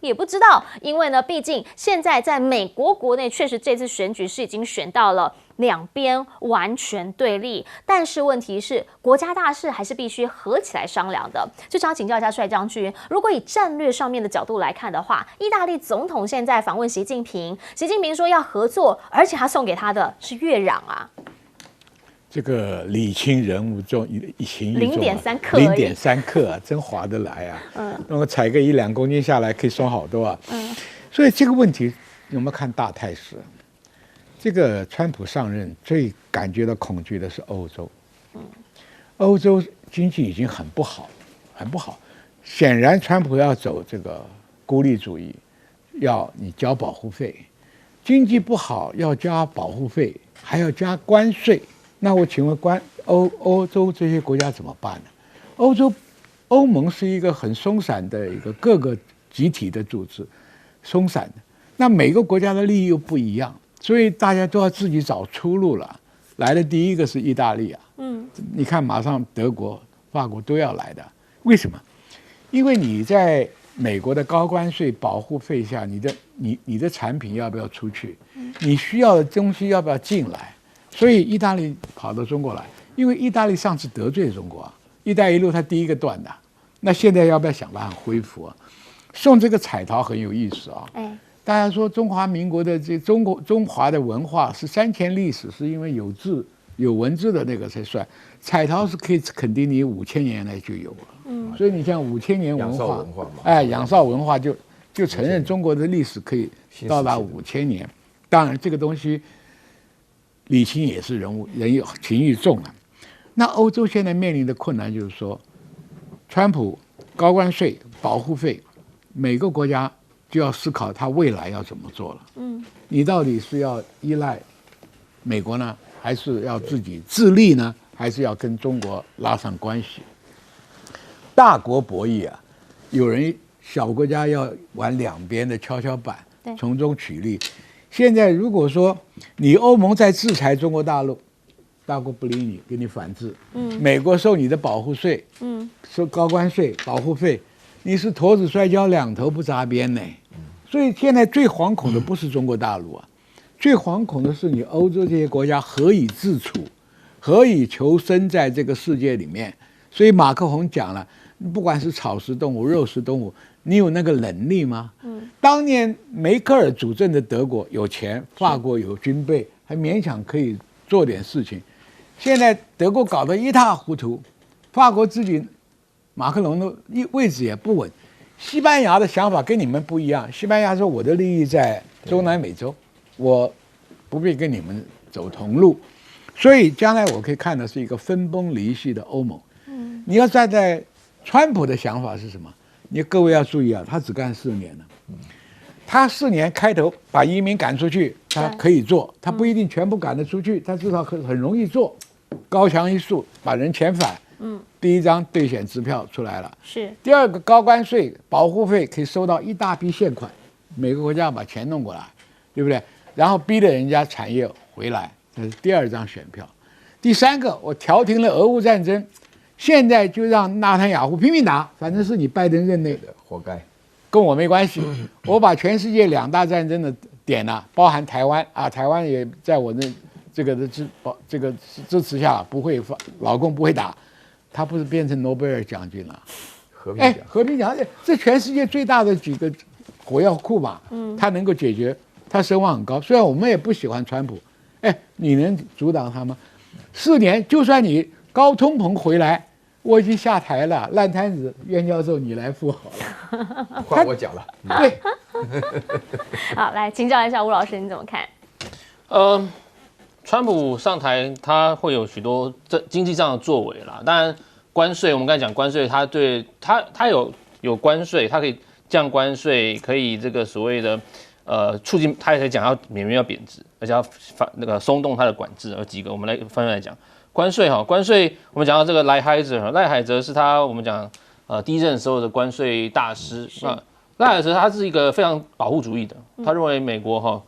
也不知道，因为呢，毕竟现在在美国国内确实这次选举是已经选到了两边完全对立，但是问题是国家大事还是必须合起来商量的。就想请教一下帅将军，如果以战略上面的角度来看的话，意大利总统现在访问习近平，习近平说要合作，而且他送给他的是月壤啊。这个礼轻人物重，一轻一重0.3克，0.3克啊，真划得来啊！那么采个1-2公斤下来，可以送好多啊。所以这个问题有没有看大态势？这个川普上任最感觉到恐惧的是欧洲，欧洲经济已经很不好，很不好。显然，川普要走这个孤立主义，要你交保护费，经济不好要加保护费，还要加关税。那我请问欧洲这些国家怎么办呢？欧盟是一个很松散的一个各个集体的组织，松散的。那每个国家的利益又不一样，所以大家都要自己找出路了。来的第一个是意大利啊，你看马上德国、法国都要来的，为什么？因为你在美国的高关税保护费下，你的产品要不要出去？你需要的东西要不要进来？所以意大利跑到中国来，因为意大利上次得罪中国啊，一带一路它第一个断的，那现在要不要想办法恢复啊？送这个彩陶很有意思啊，大家说中华民国的中华的文化是3000历史，是因为有文字的那个才算，彩陶是可以肯定你5000年来就有了，所以你像5000年文化，仰韶文化就承认中国的历史可以到达5000年，当然这个东西。礼轻也是人有情义重啊。那欧洲现在面临的困难就是说，川普高关税、保护费，每个国家就要思考他未来要怎么做了。你到底是要依赖美国呢，还是要自己自立呢，还是要跟中国拉上关系？大国博弈啊，有人小国家要玩两边的跷跷板，从中取利。现在如果说你欧盟在制裁中国大陆，大国不理你，给你反制，美国收你的保护税，收高关税、保护费，你是驮子摔跤两头不扎边呢。所以现在最惶恐的不是中国大陆啊，最惶恐的是你欧洲这些国家何以自处，何以求生在这个世界里面。所以马克宏讲了，不管是草食动物、肉食动物，你有那个能力吗？当年梅克尔主政的德国有钱，法国有军备，还勉强可以做点事情。现在德国搞得一塌糊涂，法国自己马克龙的位置也不稳。西班牙的想法跟你们不一样，西班牙说我的利益在中南美洲，我不必跟你们走同路，所以将来我可以看的是一个分崩离析的欧盟。你要站在川普的想法是什么？你各位要注意啊，他只干4年了。他4年开头把移民赶出去，他可以做，他不一定全部赶得出去，他至少很容易做，高墙一竖把人遣返。第一张兑选支票出来了，是第二个高关税、保护费可以收到一大批现款，每个国家要把钱弄过来，对不对？然后逼着人家产业回来，这是第2张选票。第3个，我调停了俄乌战争，现在就让纳坦雅胡拼命打，反正是你拜登任内的，活该，跟我没关系。我把全世界2大战争的点呢，包含台湾啊，台湾也在我的这个支持下不会老共不会打。他不是变成诺贝尔奖军了？和平奖，这全世界最大的几个火药库嘛，他能够解决，他声望很高。虽然我们也不喜欢川普，你能阻挡他吗？4年，就算你高通膨回来，我已经下台了，烂摊子，袁教授你来付好了。换我讲了。对，好，来请教一下吴老师，你怎么看？川普上台，他会有许多经济上的作为啦。当然，关税我们刚才讲关税，他有关税，他可以降关税，可以这个所谓的促进，他也可以讲要美元要贬值，而且要松动它的管制。有几个我们来分别来讲。关税我们讲到这个赖海泽是我们讲第一任时候的关税大师。赖海泽他是一个非常保护主义的，他认为美国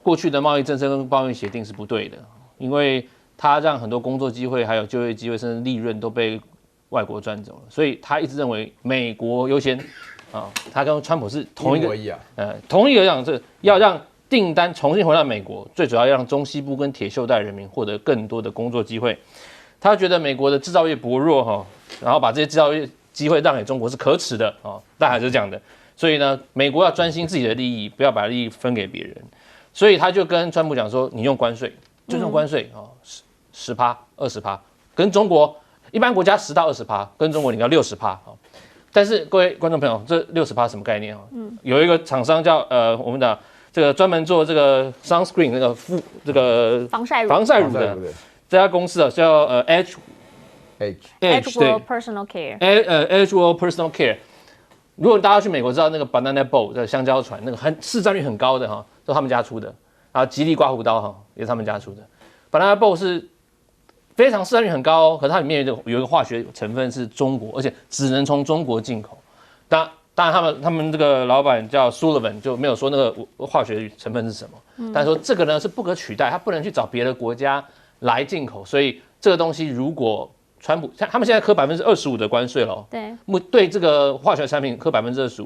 过去的贸易政策跟贸易协定是不对的，因为他让很多工作机会、还有就业机会甚至利润都被外国赚走了，所以他一直认为美国优先他跟川普是同一个同一个样子，要让订单重新回到美国，最主要要让中西部跟铁锈带人民获得更多的工作机会。他觉得美国的制造业薄弱然后把这些制造业机会让给中国是可耻的赖海泽讲的。所以呢，美国要专心自己的利益，不要把利益分给别人。所以他就跟川普讲说，你用关税，就用关税10%、20%，跟中国一般国家10%到20%，跟中国你要60%但是各位观众朋友，这60%什么概念有一个厂商叫我们的这个专门做这个 sunscreen 那个这个防晒乳的这家公司叫Edge World Personal Care Edge World Personal Care。如果大家去美国知道那个 Banana Boat 的香蕉船，那个市占率很高的都是他们家出的。然后吉利刮胡刀也是他们家出的。Banana Boat 是非常市占率很高可是它里面有一个化学成分是中国，而且只能从中国进口。当然他们这个老板叫 Sullivan 就没有说那个化学成分是什么，但是说这个呢是不可取代，它不能去找别的国家来进口，所以这个东西如果川普他们现在科25%的关税了，对这个化学产品科25%。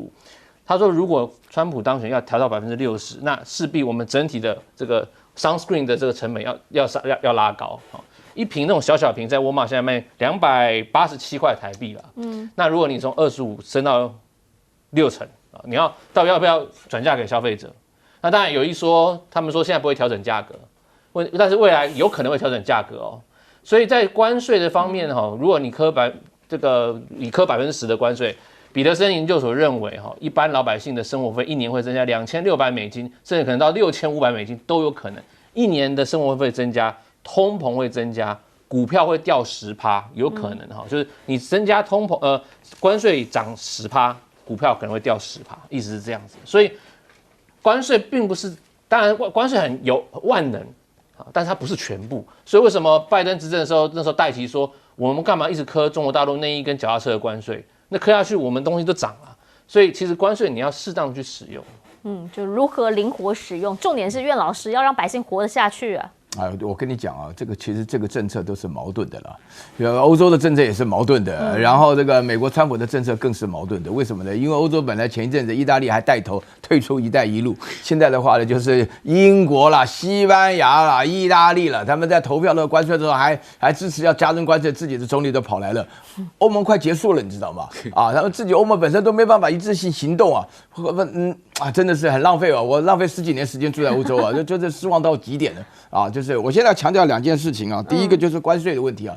他说，如果川普当选要调到60%，那势必我们整体的这个 sunscreen 的这个成本要拉高。一瓶那种小瓶在沃尔玛现在卖287块台币了。那如果你从25升到60%，你要到底要不要转嫁给消费者？那当然有一说，他们说现在不会调整价格，但是未来有可能会调整价格所以在关税的方面如果你以科10%的关税，彼得森研究所认为一般老百姓的生活费一年会增加$2600，甚至可能到$6500都有可能。一年的生活费增加，通膨会增加，股票会掉10%，有可能就是你增加关税涨10%，股票可能会掉10%，意思是这样子。所以关税并不是，当然关税很有万能。但是它不是全部，所以为什么拜登执政的时候，那时候戴奇说，我们干嘛一直磕中国大陆内衣跟脚踏车的关税？那磕下去，我们东西都涨了。所以其实关税你要适当去使用。就如何灵活使用，重点是苑老师要让百姓活得下去啊。我跟你讲其实这个政策都是矛盾的了。欧洲的政策也是矛盾的，然后这个美国川普的政策更是矛盾的。为什么呢？因为欧洲本来前一阵子意大利还带头退出一带一路，现在的话呢，就是英国啦、西班牙啦、意大利啦，他们在投票的关税的时候还支持要加征关税，自己的总理都跑来了。欧盟快结束了，你知道吗？他们自己欧盟本身都没办法一致性行动真的是很浪费我浪费10几年时间住在欧洲就是失望到极点了就是我现在要强调2件事情第一个就是关税的问题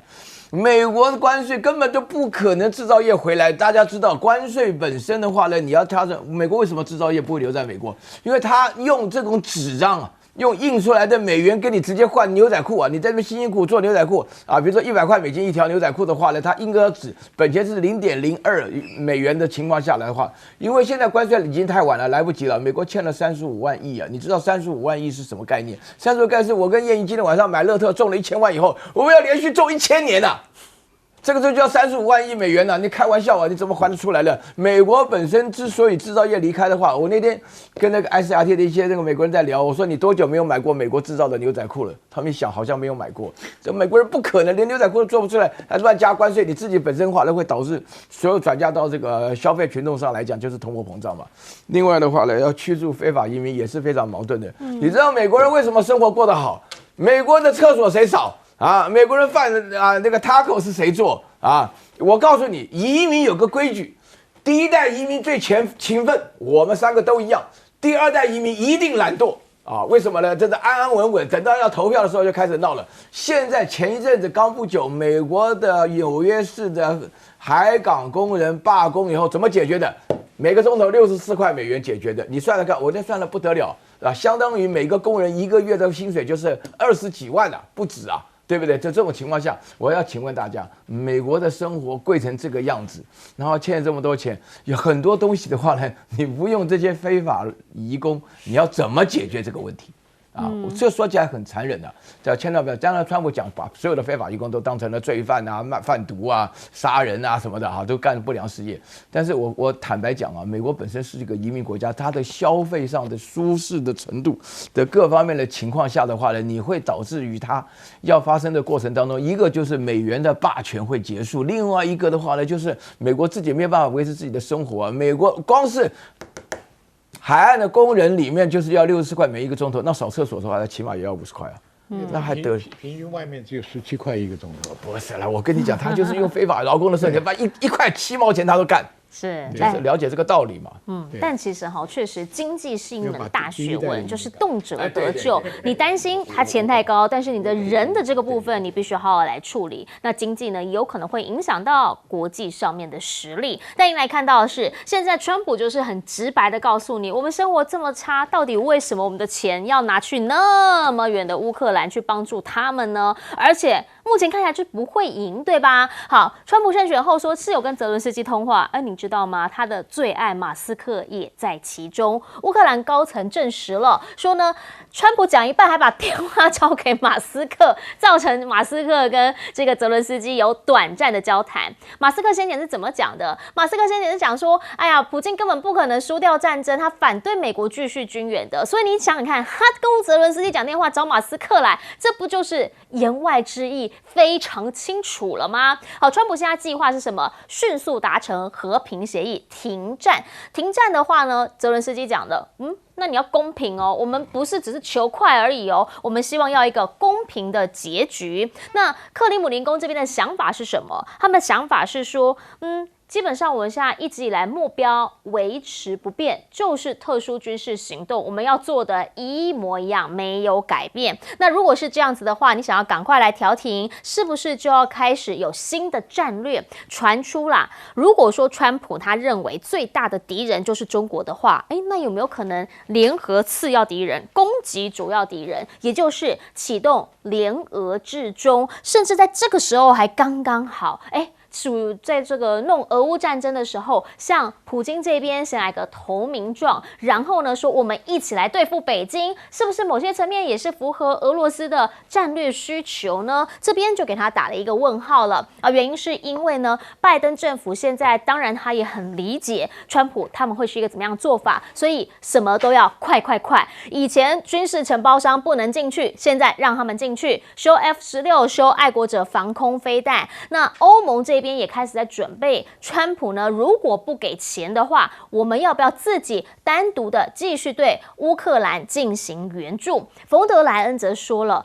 美国的关税根本就不可能制造业回来。大家知道关税本身的话呢，你要调整美国为什么制造业不会留在美国？因为他用这种纸张用印出来的美元跟你直接换牛仔裤你在那边辛辛苦做牛仔裤比如说$100$1一条牛仔裤的话呢，它应该纸本钱是0.02美元的情况下来的话，因为现在关税已经太晚了，来不及了。美国欠了35万亿你知道35万亿是什么概念？35万概念是我跟燕莹今天晚上买乐特中了1000万以后，我们要连续中1000年这个就叫35万亿美元你开玩笑你怎么还得出来了？美国本身之所以制造业离开的话，我那天跟那个 ICRT 的一些那个美国人在聊，我说你多久没有买过美国制造的牛仔裤了？他们一想好像没有买过。这美国人不可能连牛仔裤都做不出来，还乱加关税，你自己本身话呢会导致所有转嫁到这个消费群众上来讲就是通货膨胀嘛。另外的话呢，要驱逐非法移民也是非常矛盾的。你知道美国人为什么生活过得好？美国的厕所谁扫？美国人饭那个 taco 是谁做我告诉你，移民有个规矩，第一代移民最勤奋，我们3个都一样。第2代移民一定懒惰啊，为什么呢？真的安安稳稳，等到要投票的时候就开始闹了。现在前一阵子刚不久，美国的纽约市的海港工人罢工以后，怎么解决的？每个钟头64块美元解决的。你算了看，我这算了不得了啊，相当于每个工人一个月的薪水就是20几万啊，不止啊。对不对？在这种情况下，我要请问大家，美国的生活贵成这个样子，然后欠这么多钱，有很多东西的话呢，你不用这些非法移工，你要怎么解决这个问题？啊，这说起来很残忍的，千万不要。当然，川普讲把所有的非法移工都当成了罪犯啊、贩毒啊、杀人啊什么的哈，都干不良事业。但是我坦白讲啊，美国本身是一个移民国家，它的消费上的舒适的程度的各方面的情况下的话呢，你会导致于它要发生的过程当中，一个就是美元的霸权会结束，另外一个的话呢，就是美国自己没有办法维持自己的生活啊。美国光是海岸的工人里面就是要64块每一个钟头，那扫厕所的话，起码也要50块啊。那还得平均外面只有17块一个钟头。不是啦，我跟你讲，他就是用非法劳工的时候，你把1块7毛钱他都干。是，就是了解这个道理嘛。但其实确实经济是一门大学问，就是动辄得救。你担心它钱太高，但是你的人的这个部分，你必须好好来处理。那经济呢，有可能会影响到国际上面的实力。但你来看到的是，现在川普就是很直白的告诉你，我们生活这么差，到底为什么我们的钱要拿去那么远的乌克兰去帮助他们呢？而且目前看起来就不会赢，对吧？好，川普胜选后说是有跟泽伦斯基通话，你知道吗？他的最爱马斯克也在其中。乌克兰高层证实了，说呢，川普讲一半还把电话交给马斯克，造成马斯克跟这个泽伦斯基有短暂的交谈。马斯克先前是怎么讲的？马斯克先前是讲说，哎呀，普京根本不可能输掉战争，他反对美国继续军援的。所以你想想看，他跟泽伦斯基讲电话找马斯克来，这不就是言外之意非常清楚了吗？好，川普现在计划是什么？迅速达成和平协议，停战。停战的话呢，泽伦斯基讲的，那你要公平哦，我们不是只是求快而已哦，我们希望要一个公平的结局。那克里姆林宫这边的想法是什么？他们的想法是说，基本上我们现在一直以来目标维持不变，就是特殊军事行动，我们要做的一模一样，没有改变。那如果是这样子的话，你想要赶快来调停，是不是就要开始有新的战略传出啦？如果说川普他认为最大的敌人就是中国的话，那有没有可能联合次要敌人攻击主要敌人，也就是启动联俄制中，甚至在这个时候还刚刚好，属于在这个弄俄乌战争的时候，像普京这边先来个投名状，然后呢说我们一起来对付北京，是不是某些层面也是符合俄罗斯的战略需求呢？这边就给他打了一个问号了啊！原因是因为呢，拜登政府现在当然他也很理解川普他们会是一个怎么样的做法，所以什么都要快。以前军事承包商不能进去，现在让他们进去，修 F-16，修爱国者防空飞弹。那欧盟这边也开始在准备，川普呢如果不给钱的话，我们要不要自己单独的继续对乌克兰进行援助？冯德莱恩则说了，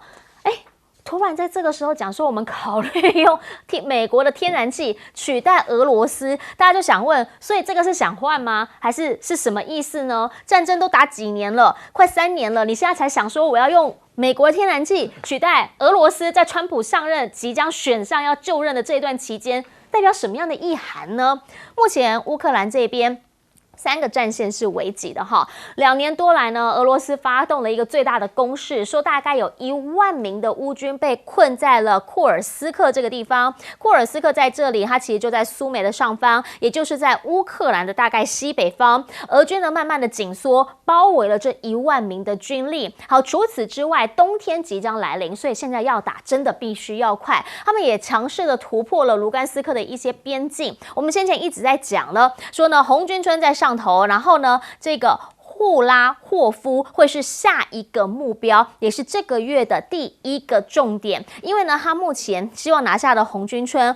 突然在这个时候讲说我们考虑用美国的天然气取代俄罗斯，大家就想问，所以这个是想换吗？还是什么意思呢？战争都打几年了，快3年了，你现在才想说我要用美国天然气取代俄罗斯，在川普上任即将选上要就任的这段期间，代表什么样的意涵呢？目前乌克兰这边3个战线是危急的哈，2年多来呢，俄罗斯发动了一个最大的攻势，说大概有1万名的乌军被困在了库尔斯克这个地方。库尔斯克在这里，它其实就在苏梅的上方，也就是在乌克兰的大概西北方。俄军呢慢慢的紧缩，包围了这1万名的军力。好，除此之外，冬天即将来临，所以现在要打真的必须要快。他们也尝试的突破了卢甘斯克的一些边境。我们先前一直在讲了，说呢红军村在上头，然后呢这个库拉霍夫会是下一个目标，也是这个月的第1个重点。因为呢他目前希望拿下的红军村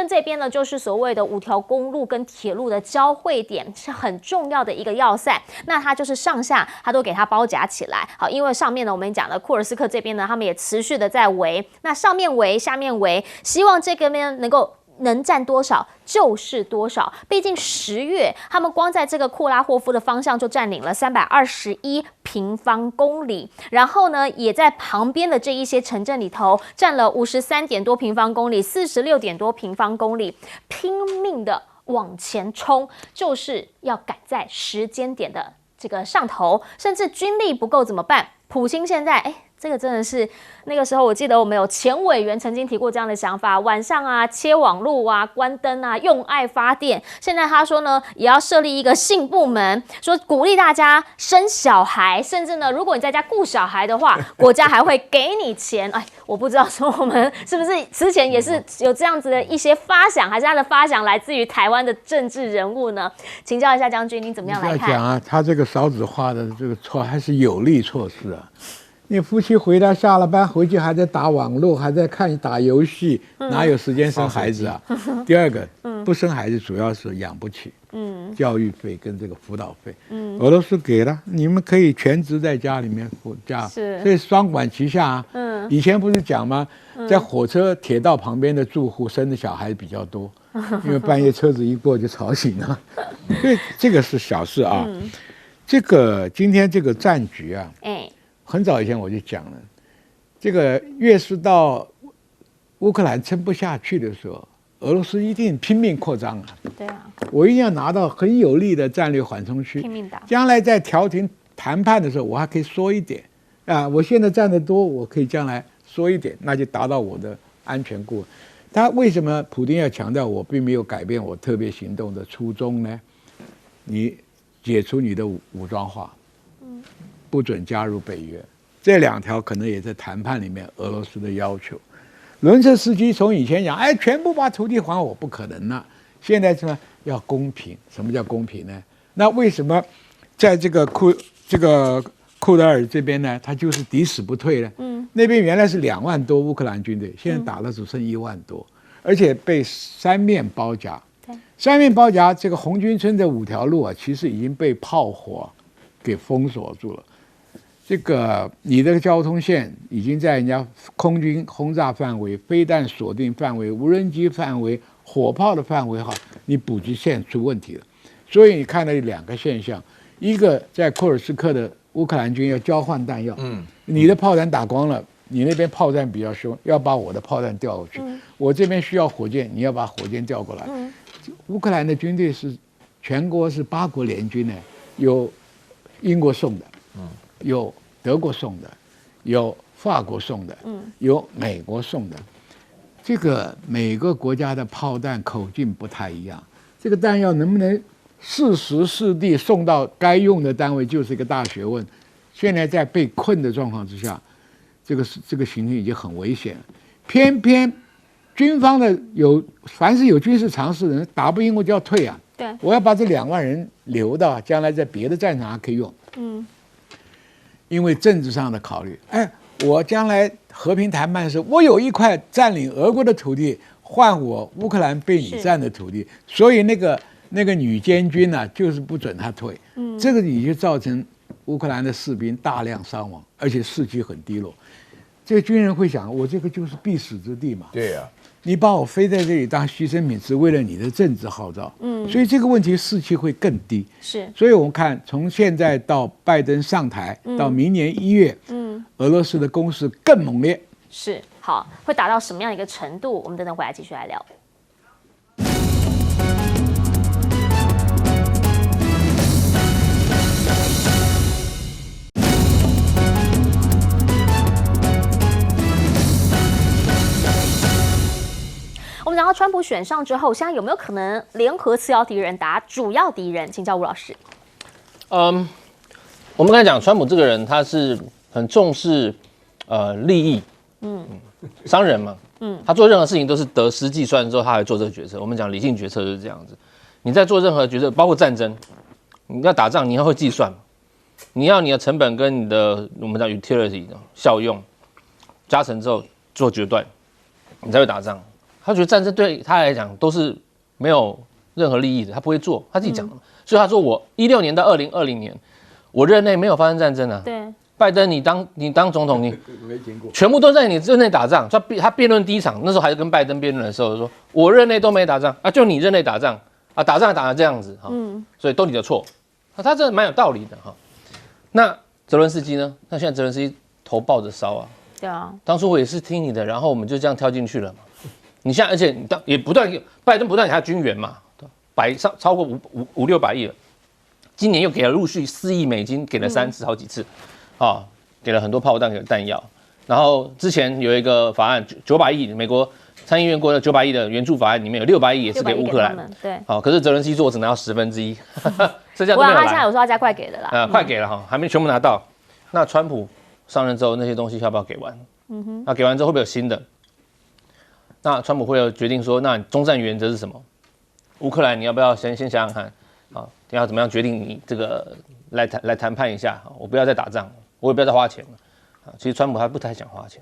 这边呢就是所谓的5条公路跟铁路的交汇点，是很重要的一个要塞。那它就是上下它都给它包夹起来。好，因为上面呢我们讲了库尔斯克这边呢他们也持续的在围，那上面围下面围，希望这个呢能够能占多少就是多少。毕竟10月他们光在这个库拉霍夫的方向就占领了321平方公里，然后呢，也在旁边的这一些城镇里头占了53点多平方公里、46点多平方公里，拼命的往前冲，就是要赶在时间点的这个上头，甚至军力不够怎么办？普京现在这个真的是那个时候，我记得我们有前委员曾经提过这样的想法，晚上啊切网路啊、关灯啊、用爱发电。现在他说呢，也要设立一个性部门，说鼓励大家生小孩，甚至呢，如果你在家顾小孩的话，国家还会给你钱。我不知道说我们是不是之前也是有这样子的一些发想，还是他的发想来自于台湾的政治人物呢？请教一下将军，您怎么样来看？讲啊，他这个少子化的这个错还是有利措施啊。你夫妻回来下了班回去还在打网络，还在打游戏，哪有时间生孩子啊？第二个，不生孩子主要是养不起，教育费跟这个辅导费，俄罗斯给了，你们可以全职在家里面辅教，所以双管齐下啊。以前不是讲吗？在火车铁道旁边的住户生的小孩比较多，因为半夜车子一过就吵醒了，所以这个是小事啊。这个今天这个战局啊，很早以前我就讲了，这个越是到乌克兰撑不下去的时候，俄罗斯一定拼命扩张啊！对啊，我一定要拿到很有利的战略缓冲区，拼命打。将来在调停谈判的时候，我还可以缩一点啊！我现在占得多，我可以将来缩一点，那就达到我的安全顾问。他为什么普丁要强调我并没有改变我特别行动的初衷呢？你解除你的武装化。不准加入北约，这2条可能也在谈判里面俄罗斯的要求。伦切斯基从以前讲，全部把土地还我，不可能了。现在什么要公平？什么叫公平呢？那为什么在这个库德尔这边呢，他就是抵死不退呢？那边原来是2万多乌克兰军队，现在打了只剩1万多，而且被三面包夹。三面包夹，这个红军村的5条路啊，其实已经被炮火给封锁住了。这个你的交通线已经在人家空军轰炸范围、飞弹锁定范围、无人机范围、火炮的范围你补给线出问题了。所以你看到2个现象，一个在库尔斯克的乌克兰军要交换弹药，你的炮弹打光了，你那边炮弹比较凶，要把我的炮弹调过去，我这边需要火箭，你要把火箭调过来。乌克兰的军队是全国是8国联军呢，有英国送的，有德国送的，有法国送的，有美国送的。这个每个国家的炮弹口径不太一样，这个弹药能不能适时适地送到该用的单位，就是一个大学问。现在在被困的状况之下，这个情形已经很危险了。偏偏军方的凡是有军事常识的人，打不赢我就要退啊！对，我要把这2万人留到将来在别的战场还可以用。因为政治上的考虑，我将来和平谈判的时候，我有一块占领俄国的土地，换我乌克兰被你占的土地，所以那个女监军呢，就是不准他退。这个也就造成乌克兰的士兵大量伤亡，而且士气很低落。这个军人会想，我这个就是必死之地嘛。对呀。你把我飞在这里当牺牲品，是为了你的政治号召，所以这个问题士气会更低。是，所以我们看从现在到拜登上台，到明年1月，俄罗斯的攻势更猛烈。是，好，会达到什么样一个程度？我们等等回来继续来聊。我们讲到川普选上之后，现在有没有可能联合次要敌人打主要敌人？请教吴老师。我们刚才讲川普这个人，他是很重视利益，商人嘛，他做任何事情都是得失计算之后，他来做这个决策。我们讲理性决策就是这样子。你在做任何决策，包括战争，你要打仗，你要会计算，你要你的成本跟你的我们讲 utility 效用加成之后做决断，你才会打仗。他觉得战争对他来讲都是没有任何利益的，他不会做，他自己讲的。所以他说我16年到2020年，我任内没有发生战争啊。对，拜登你当总统，你全部都在你任内打仗。他辩论第一场那时候还是跟拜登辩论的时候说，我任内都没打仗啊，就你任内打仗啊，打仗打成这样子哈，所以都你的错。他这蛮有道理的哈。那泽伦斯基呢？那现在泽伦斯基头抱着烧啊。对啊，当初我也是听你的，然后我们就这样跳进去了嘛。你现在而且你也不断，拜登不断给他军援嘛，超过500-600亿了。今年又给了陆续4亿美金，给了3次，好几次，啊，给了很多炮弹，给了弹药。然后之前有一个法案900亿，美国参议院过了900亿的援助法案，里面有600亿也是给乌克兰。对，好，可是泽伦斯基说我只拿到1/10，这下不然都没有来。他现在有说要加快给的啦。快给了哈，还没全部拿到。那川普上任之后，那些东西要不要给完？那给完之后会不会有新的？那川普会有决定说，那中战原则是什么？乌克兰你要不要先想想看？啊，你要怎么样决定你这个来谈判一下？我不要再打仗，我也不要再花钱了。啊，其实川普他不太想花钱。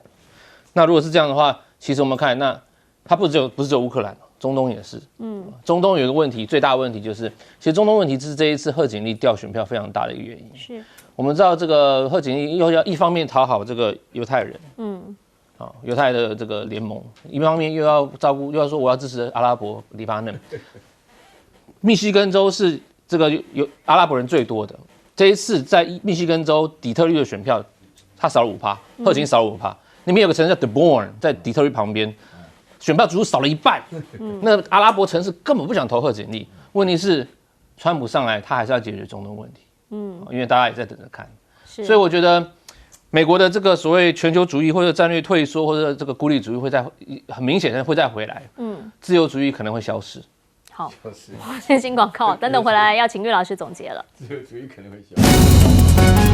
那如果是这样的话，其实我们看，那他不是只有乌克兰，中东也是。中东有一个问题，最大的问题就是，其实中东问题是这一次贺锦丽掉选票非常大的一个原因。是。我们知道这个贺锦丽又要一方面讨好这个犹太人，犹太的这个联盟，一方面又要照顾，又要说我要支持阿拉伯黎巴嫩。密西根州是这个有阿拉伯人最多的，这一次在密西根州底特律的选票，他少了5%，贺锦丽少了5%。那边有个城市叫 Dearborn， 在底特律旁边，选票足足少了一半。那阿拉伯城市根本不想投贺锦丽。问题是，川普上来他还是要解决中东问题。因为大家也在等着看，所以我觉得美国的这个所谓全球主义或者战略退缩或者这个孤立主义会很明显的会再回来，自由主义可能会消失。好，先进广告，等等回来要请岳老师总结了。自由主义可能会消失。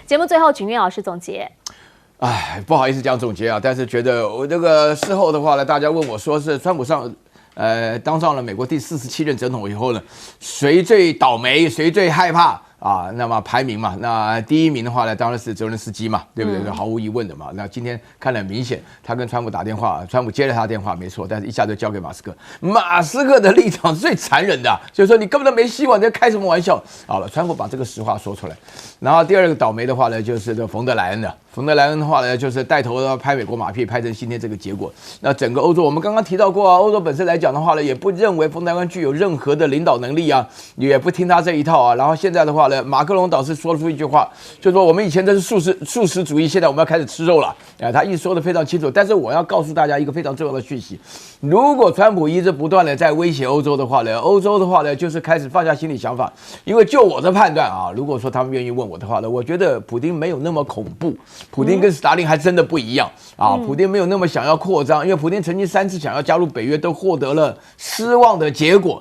节目最后，请岳老师总结。哎，不好意思讲总结啊，但是觉得我这个事后的话呢，大家问我说是川普当上了美国第47任总统以后呢，谁最倒霉，谁最害怕啊？那么排名嘛，那第一名的话呢，当然是泽伦斯基嘛，对不对？毫无疑问的嘛。那今天看得很明显，他跟川普打电话，川普接了他的电话，没错，但是一下就交给马斯克。马斯克的立场是最残忍的，就是说你根本都没希望，你在开什么玩笑？好了，川普把这个实话说出来。然后第二个倒霉的话呢，就是这冯德莱恩的。冯德莱恩的话呢，就是带头拍美国马屁，拍成今天这个结果。那整个欧洲，我们刚刚提到过啊，欧洲本身来讲的话呢，也不认为冯德莱恩具有任何的领导能力啊，也不听他这一套啊。然后现在的话呢，马克龙倒是说出一句话，就说我们以前都是素食主义，现在我们要开始吃肉了。他一直说的非常清楚。但是我要告诉大家一个非常重要的讯息：如果川普一直不断的在威胁欧洲的话呢，欧洲的话呢，就是开始放下心理想法。因为就我的判断啊，如果说他们愿意问我的话呢，我觉得普丁没有那么恐怖。普丁跟斯大林还真的不一样啊！普丁没有那么想要扩张，因为普丁曾经3次想要加入北约，都获得了失望的结果。